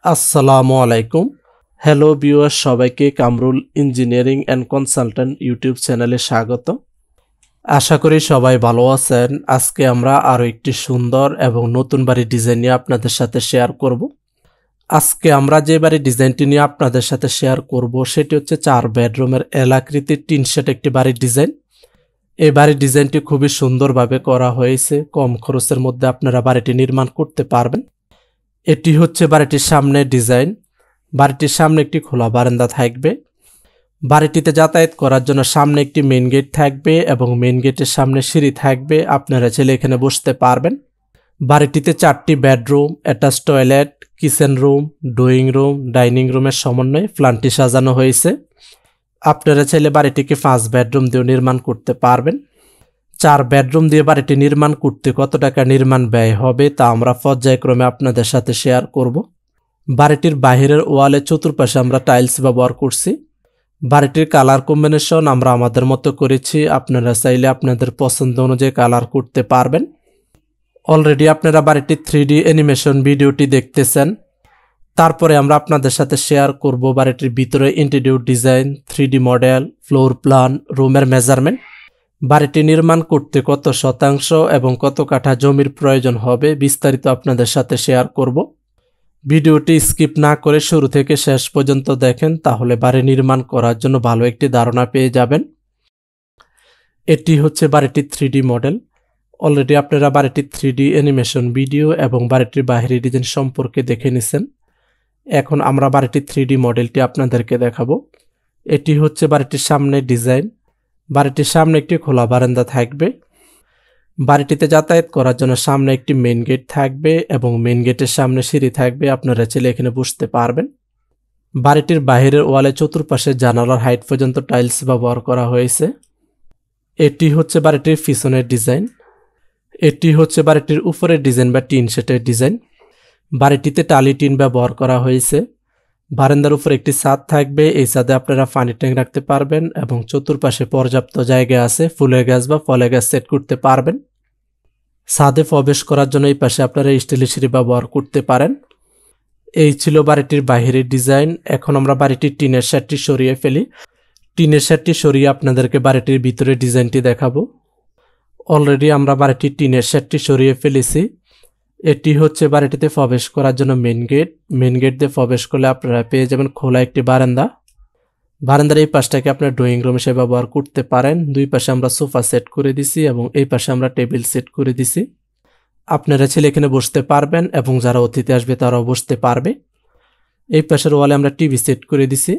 আসসালামু আলাইকুম। Hello viewers, সবাইকে Kamrul engineering and consultant YouTube চ্যানেলে স্বাগত। আশা করি সবাই ভালো আছেন। আজকে আমরা আরও একটি সুন্দর এবং নতুন বাড়ির ডিজাইন নিয়ে আপনাদের সাথে শেয়ার করব। আজকে আমরা যে বাড়ির ডিজাইনটি নিয়ে আপনাদের সাথে শেয়ার করব সেটি হচ্ছে 4 বেডরুমের এলাকৃতির টিন শেড একটি বাড়ির ডিজাইন। এই বাড়ির ডিজাইনটি খুবই সুন্দরভাবে করা হয়েছে। কম খরচের মধ্যে আপনারা বাড়িটি নির্মাণ করতে পারবেন। এটি হচ্ছে বাড়িটির সামনে ডিজাইন। বাড়িটির সামনে একটি খোলা বারান্দা থাকবে। বাড়িটিতে যাতায়াত করার জন্য সামনে একটি মেইন গেট থাকবে এবং মেইন গেটের সামনে সিঁড়ি থাকবে। আপনারা চাইলে এখানে বসতে পারবেন। বাড়িটিতে 4টি bedroom, attach toilet, kitchen room, drawing room, dining রুমের সমন্বয়ে প্ল্যানটি সাজানো হয়েছে। আপনারা চাইলে বাড়িটিকে 5 বেডরুম দিয়েও নির্মাণ করতে পারবেন। 4 বেডরুম দিয়ে বাড়িটি নির্মাণ করতে কত টাকা নির্মাণ ব্যয় হবে তা আমরা পর্যায়ক্রমে আপনাদের সাথে শেয়ার করব। বাড়িটির বাহিরের ওয়ালে চতুর্পাশে আমরা টাইলস ব্যবহার করছি। বাড়িটির কালার কম্বিনেশন আমরা আমাদের মতো করেছি। আপনারা চাইলে আপনাদের পছন্দ অনুযায়ী কালার করতে পারবেন। অলরেডি আপনারা বাড়িটির 3D অ্যানিমেশন ভিডিওটি দেখতেছেন। তারপরে আমরা আপনাদের সাথে শেয়ার করব বাড়িটির ভিতরে interior design, 3D model, floor plan, রুমের মেজারমেন্ট, বাড়িটি নির্মাণ করতে কত শতাংশ এবং কত কাঠা জমির প্রয়োজন হবে বিস্তারিত আপনাদের সাথে শেয়ার করব। ভিডিওটি স্কিপ না করে শুরু থেকে শেষ পর্যন্ত দেখেন, তাহলে বাড়ি নির্মাণ করার জন্য ভালো একটি ধারণা পেয়ে যাবেন। এটি হচ্ছে বাড়িটির 3D মডেল। অলরেডি আপনারা বাড়িটির 3D অ্যানিমেশন ভিডিও এবং বাড়িটির বাহিরের ডিজাইন সম্পর্কে দেখে নিছেন। এখন আমরা বাড়িটির 3D মডেলটি আপনাদেরকে দেখাবো। এটি হচ্ছে বাড়িটির সামনে ডিজাইন। বাড়িটির সামনে একটি খোলা বারান্দা থাকবে। বাড়িটিতে যাতায়াত করার জন্য সামনে একটি মেইন গেট থাকবে এবং মেইন গেটের সামনে সিঁড়ি থাকবে। আপনারা চাইলে এখানে বসতে পারবেন। বাড়িটির বাহিরের ওয়ালে চতুর্পাশে জানালার হাইট পর্যন্ত টাইলস ব্যবহার করা হয়েছে। এটি হচ্ছে বাড়িটির পিছনের ডিজাইন। এটি হচ্ছে বাড়িটির উপরের ডিজাইন বা টিন শেডের ডিজাইন। বাড়িটিতে টালি টিন ব্যবহার করা হয়েছে। বারান্দার উপর একটি ছাদ থাকবে। এই ছাদে আপনারা পানি ট্যাঙ্ক রাখতে পারবেন এবং চতুর্পাশে পর্যাপ্ত জায়গা আছে। ফুলের গাছ বা ফলের গাছ সেট করতে পারবেন। ছাদে প্রবেশ করার জন্য এই পাশে আপনারা স্টিলের সিঁড়ি ব্যবহার করতে পারেন। এই ছিল বাড়িটির বাহিরের ডিজাইন। এখন আমরা বাড়িটির টিনের শেডটি সরিয়ে ফেলি। টিনের শেডটি সরিয়ে আপনাদেরকে বাড়িটির ভিতরে ডিজাইনটি দেখাবো। অলরেডি আমরা বাড়িটির টিনের শেডটি সরিয়ে ফেলেছি। এটি হচ্ছে বাড়িটিতে প্রবেশ করার জন্য মেইন গেট। মেইন গেট দিয়ে প্রবেশ করলে আপনারা পেয়ে যাবেন খোলা একটি বারান্দা। বারান্দার এই পাশটাকে আপনার ড্রয়িং রুম হিসেবে ব্যবহার করতে পারেন। দুই পাশে আমরা সোফা সেট করে দিছি এবং এই পাশে আমরা টেবিল সেট করে দিছি। আপনারা ছেলে এখানে বসতে পারবেন এবং যারা অতিথি আসবে তারাও বসতে পারবে। এই পাশের ওয়ালে আমরা টিভি সেট করে দিছি।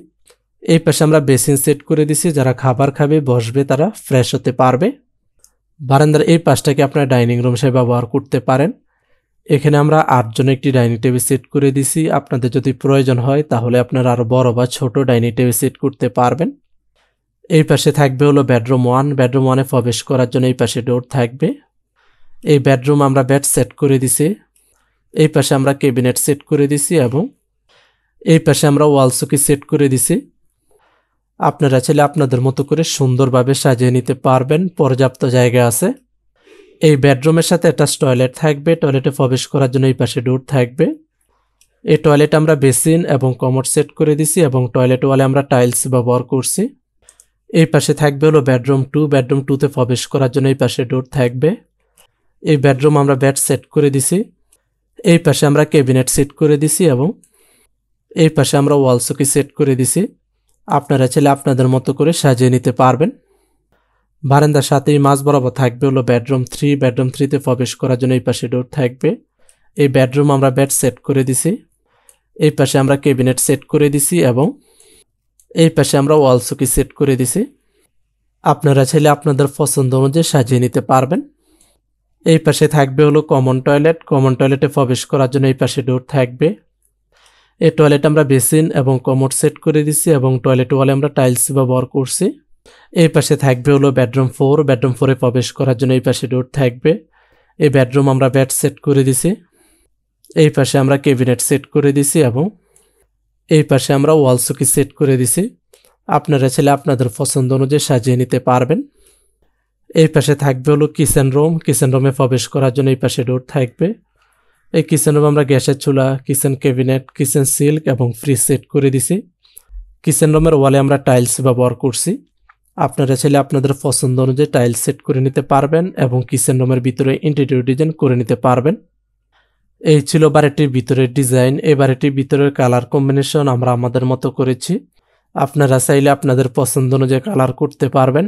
এই পাশে আমরা বেসিন সেট করে দিছি। যারা খাবার খাবে বসবে তারা ফ্রেশ হতে পারবে। বারান্দার এই পাশটাকে আপনারা ডাইনিং রুম হিসেবে ব্যবহার করতে পারেন। এখানে আমরা 8 জনের একটি ডাইনিং টেবিল সেট করে দিছি। আপনাদের যদি প্রয়োজন হয় তাহলে আপনারা আরও বড় বা ছোট ডাইনিং টেবিল সেট করতে পারবেন। এই পাশে থাকবে হলো বেডরুম 1। বেডরুম 1-এ প্রবেশ করার জন্য এই পাশে ডোর থাকবে। এই বেডরুম আমরা বেড সেট করে দিছি। এই পাশে আমরা ক্যাবিনেট সেট করে দিছি এবং এই পাশে আমরা ওয়াল চৌকি সেট করে দিছি। আপনারা চাইলে আপনাদের মতো করে সুন্দরভাবে সাজিয়ে নিতে পারবেন। পর্যাপ্ত জায়গা আছে। এই বেডরুমের সাথে অ্যাটাচ টয়লেট থাকবে। টয়লেটে প্রবেশ করার জন্য এই পাশে ডোর থাকবে। এই টয়লেটে আমরা বেসিন এবং কমোড সেট করে দিছি এবং টয়লেট ওয়ালে আমরা টাইলস ব্যবহার করছি। এই পাশে থাকবে হলো বেডরুম 2। বেডরুম 2-তে প্রবেশ করার জন্য এই পাশে ডোর থাকবে। এই বেডরুম আমরা বেড সেট করে দিছি। এই পাশে আমরা ক্যাবিনেট সেট করে দিছি এবং এই পাশে আমরা ওয়াল চৌকি সেট করে দিছি। আপনারা চাইলে আপনাদের মতো করে সাজিয়ে নিতে পারবেন। বারান্দার সাথেই মাঝ বরাবর থাকবে হলো বেডরুম 3। বেডরুম 3-তে প্রবেশ করার জন্য এই পাশে ডোর থাকবে। এই বেডরুম আমরা বেড সেট করে দিছি। এই পাশে আমরা ক্যাবিনেট সেট করে দিছি এবং এই পাশে আমরা ওয়াল চৌকি সেট করে দিছি। আপনারা চাইলে আপনাদের পছন্দ অনুযায়ী সাজিয়ে নিতে পারবেন। এই পাশে থাকবে হলো কমন টয়লেট। কমন টয়লেটে প্রবেশ করার জন্য এই পাশে ডোর থাকবে। এই টয়লেট আমরা বেসিন এবং কমোড সেট করে দিছি এবং টয়লেট ওয়ালে আমরা টাইলস ব্যবহার করছি। এই পাশে থাকবে হলো বেডরুম 4। বেডরুম 4-এ প্রবেশ করার জন্য এই পাশে ডোর থাকবে। এই বেডরুম আমরা বেড সেট করে দিছি। এই পাশে আমরা ক্যাবিনেট সেট করে দিছি এবং এই পাশে আমরা ওয়াল চৌকি সেট করে দিছি। আপনারা চাইলে আপনাদের পছন্দ অনুযায়ী সাজিয়ে নিতে পারবেন। এই পাশে থাকবে হলো কিচেন রুম। কিচেন রুমে প্রবেশ করার জন্য এই পাশে ডোর থাকবে। এই কিচেন রুমে আমরা গ্যাসের চুলা, কিচেন ক্যাবিনেট, কিচেন সিল্ক এবং ফ্রিজ সেট করে দিছি। কিচেন রুমের ওয়ালে আমরা টাইলস ব্যবহার করছি। আপনারা চাইলে আপনাদের পছন্দ অনুযায়ী টাইলস সেট করে নিতে পারবেন এবং কিচেন রুমের ভিতরে ইন্টেরিয়র ডিজাইন করে নিতে পারবেন। এই ছিল বাড়িটির ভিতরের ডিজাইন। এই বাড়িটির ভিতরের কালার কম্বিনেশন আমরা আমাদের মতো করেছি। আপনারা চাইলে আপনাদের পছন্দ অনুযায়ী কালার করতে পারবেন।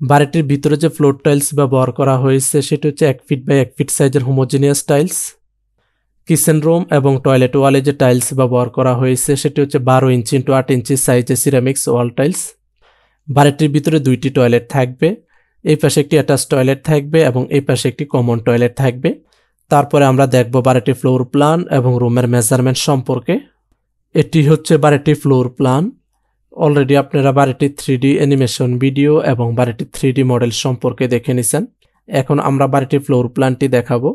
বাড়িটির ভিতরে যে ফ্লোর টাইলস ব্যবহার করা হয়েছে সেটি হচ্ছে 1 ফিট বাই 1 ফিট সাইজের হোমোজিনিয়াস টাইলস। কিচেন রুম এবং টয়লেট ওয়ালে যে টাইলস ব্যবহার করা হয়েছে সেটি হচ্ছে 12 ইঞ্চি ইন্টু 8 ইঞ্চি সাইজের সিরামিক্স ওয়াল টাইলস। বাড়িটির ভিতরে 2টি টয়লেট থাকবে। এই পাশে একটি অ্যাটাচ টয়লেট থাকবে এবং এই পাশে একটি কমন টয়লেট থাকবে। তারপরে আমরা দেখব বাড়িটির ফ্লোর প্ল্যান এবং রুমের মেজারমেন্ট সম্পর্কে। এটি হচ্ছে বাড়িটির ফ্লোর প্ল্যান। অলরেডি আপনারা বাড়িটির 3D অ্যানিমেশন ভিডিও এবং বাড়িটির 3D মডেল সম্পর্কে দেখে নিছেন। এখন আমরা বাড়িটির ফ্লোর প্ল্যানটি দেখাবো।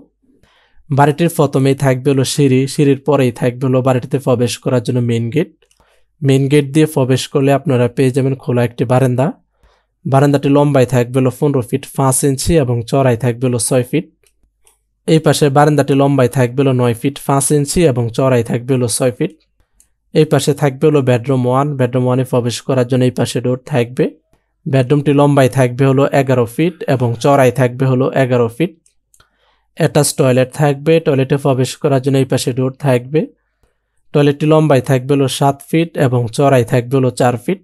বাড়িটির প্রথমেই থাকবে হলো সিঁড়ি, সিঁড়ির পরেই থাকবে হলো বাড়িটিতে প্রবেশ করার জন্য মেইন গেট। মেইন গেট দিয়ে প্রবেশ করলে আপনারা পেয়ে যাবেন খোলা একটি বারান্দা। বারান্দাটি লম্বায় থাকবে হলো 15 ফিট 5 ইঞ্চি এবং চড়াই থাকবে হলো 6 ফিট। এই পাশে বারান্দাটি লম্বায় থাকবে হলো 9 ফিট 5 ইঞ্চি এবং চড়াই থাকবে হলো 6 ফিট। এই পাশে থাকবে হলো বেডরুম 1। বেডরুম 1-এ প্রবেশ করার জন্য এই পাশে ডোর থাকবে। বেডরুমটি লম্বায় থাকবে হলো 11 ফিট এবং চড়াই থাকবে হলো 11 ফিট। অ্যাটাচ টয়লেট থাকবে। টয়লেটে প্রবেশ করার জন্য এই পাশে ডোর থাকবে। টয়লেটটি লম্বায় থাকবে হলো 7 ফিট এবং চড়াই থাকবে হলো 4 ফিট।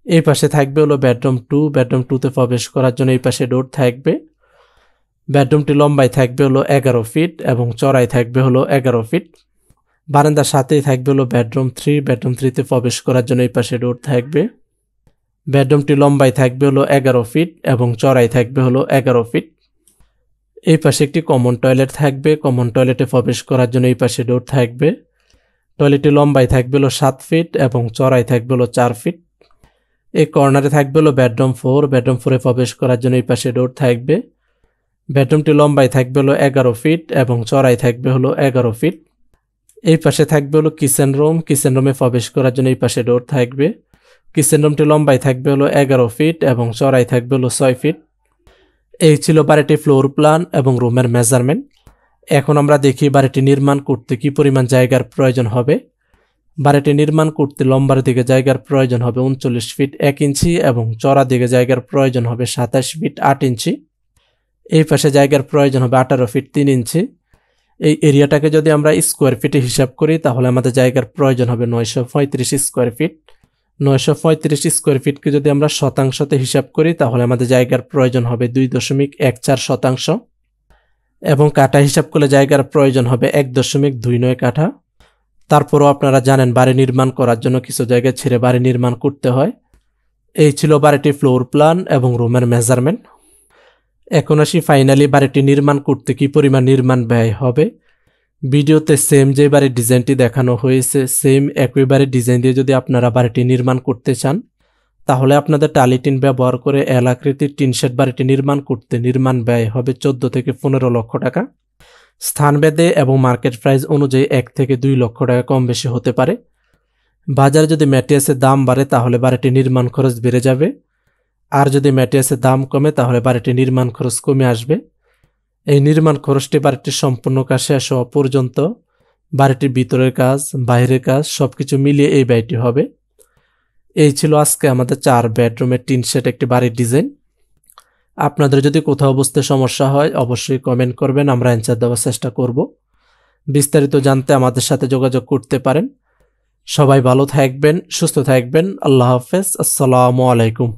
এই পাশে থাকবে হলো বেডরুম 2। বেডরুম 2-তে প্রবেশ করার জন্য এই পাশে ডোর থাকবে। বেডরুমটি লম্বায় থাকবে হলো 11 ফিট এবং চড়াই থাকবে হলো 11 ফিট। বারান্দার সাথেই থাকবে হলো বেডরুম 3। বেডরুম 3-তে প্রবেশ করার জন্য এই পাশে ডোর থাকবে। বেডরুমটি লম্বায় থাকবে হলো 11 ফিট এবং চড়াই থাকবে হলো 11 ফিট। এই পাশে একটি কমন টয়লেট থাকবে। কমন টয়লেটে প্রবেশ করার জন্য এই পাশে ডোর থাকবে। টয়লেটটি লম্বায় থাকবে হলো 7 ফিট এবং চড়াই থাকবে হলো 4 ফিট। এই কর্নারে থাকবে হলো বেডরুম 4। বেডরুম 4-এ প্রবেশ করার জন্য এই পাশে ডোর থাকবে। বেডরুমটি লম্বায় থাকবে হলো 11 ফিট এবং চড়াই থাকবে হলো 11 ফিট। এই পাশে থাকবে হলো কিচেন রুম। কিচেন রুমে প্রবেশ করার জন্য এই পাশে ডোর থাকবে। কিচেন রুমটি লম্বায় থাকবে হলো 11 ফিট এবং চড়াই থাকবে হলো 6 ফিট। এই ছিল বাড়িটির ফ্লোর প্ল্যান এবং রুমের মেজারমেন্ট। এখন আমরা দেখি বাড়িটি নির্মাণ করতে কি পরিমাণ জায়গার প্রয়োজন হবে। বাড়িটি নির্মাণ করতে লম্বার দিকে জায়গার প্রয়োজন হবে 39 ফিট 1 ইঞ্চি এবং চড়া দিকে জায়গার প্রয়োজন হবে 27 ফিট 8 ইঞ্চি। এই পাশে জায়গার প্রয়োজন হবে 18 ফিট 3 ইঞ্চি। এই এরিয়াটাকে যদি আমরা স্কোয়ার ফিটে হিসাব করি তাহলে আমাদের জায়গার প্রয়োজন হবে 935 স্কোয়ার ফিট। 935 স্কোয়ার ফিটকে যদি আমরা শতাংশতে হিসাব করি তাহলে আমাদের জায়গার প্রয়োজন হবে 2.14 শতাংশ এবং কাঠা হিসাব করলে জায়গার প্রয়োজন হবে 1.29 কাঠা। তারপরও আপনারা জানেন বাড়ি নির্মাণ করার জন্য কিছু জায়গা ছেড়ে বাড়ি নির্মাণ করতে হয়। এই ছিল বাড়িটির ফ্লোর প্ল্যান এবং রুমের মেজারমেন্ট। এখন আসি ফাইনালি বাড়িটি নির্মাণ করতে কি পরিমাণ নির্মাণ ব্যয় হবে। ভিডিওতে সেম যে বাড়ির ডিজাইনটি দেখানো হয়েছে সেম একই বাড়ির ডিজাইন দিয়ে যদি আপনারা বাড়িটি নির্মাণ করতে চান তাহলে আপনাদের টালি টিন ব্যবহার করে এল আকৃতির টিন শেড বাড়িটি নির্মাণ করতে নির্মাণ ব্যয় হবে 14 থেকে 15 লক্ষ টাকা। স্থানভেদে এবং মার্কেট প্রাইস অনুযায়ী 1 থেকে 2 লক্ষ টাকা কম বেশি হতে পারে। বাজারে যদি ম্যাটেরিয়ালসের দাম বাড়ে তাহলে বাড়িটি নির্মাণ খরচ বেড়ে যাবে, আর যদি ম্যাটেরিয়ালসের দাম কমে তাহলে বাড়িটি নির্মাণ খরচ কমে আসবে। এই নির্মাণ খরচটি বাড়িটির সম্পূর্ণ কাজ শেষ হওয়া পর্যন্ত বাড়িটির ভিতরের কাজ বাইরের কাজ সবকিছু মিলিয়ে এই ব্যয়টি হবে। এই ছিল আজকে আমাদের 4 বেডরুমের টিন শেড একটি বাড়ির ডিজাইন। আপনাদের যদি কোথাও বুঝতে সমস্যা হয় অবশ্যই কমেন্ট করবেন, আমরা অ্যান্সার দেওয়ার চেষ্টা করব। বিস্তারিত জানতে আমাদের সাথে যোগাযোগ করতে পারেন। সবাই ভালো থাকবেন, সুস্থ থাকবেন। আল্লাহ হাফেজ। আসসালামু আলাইকুম।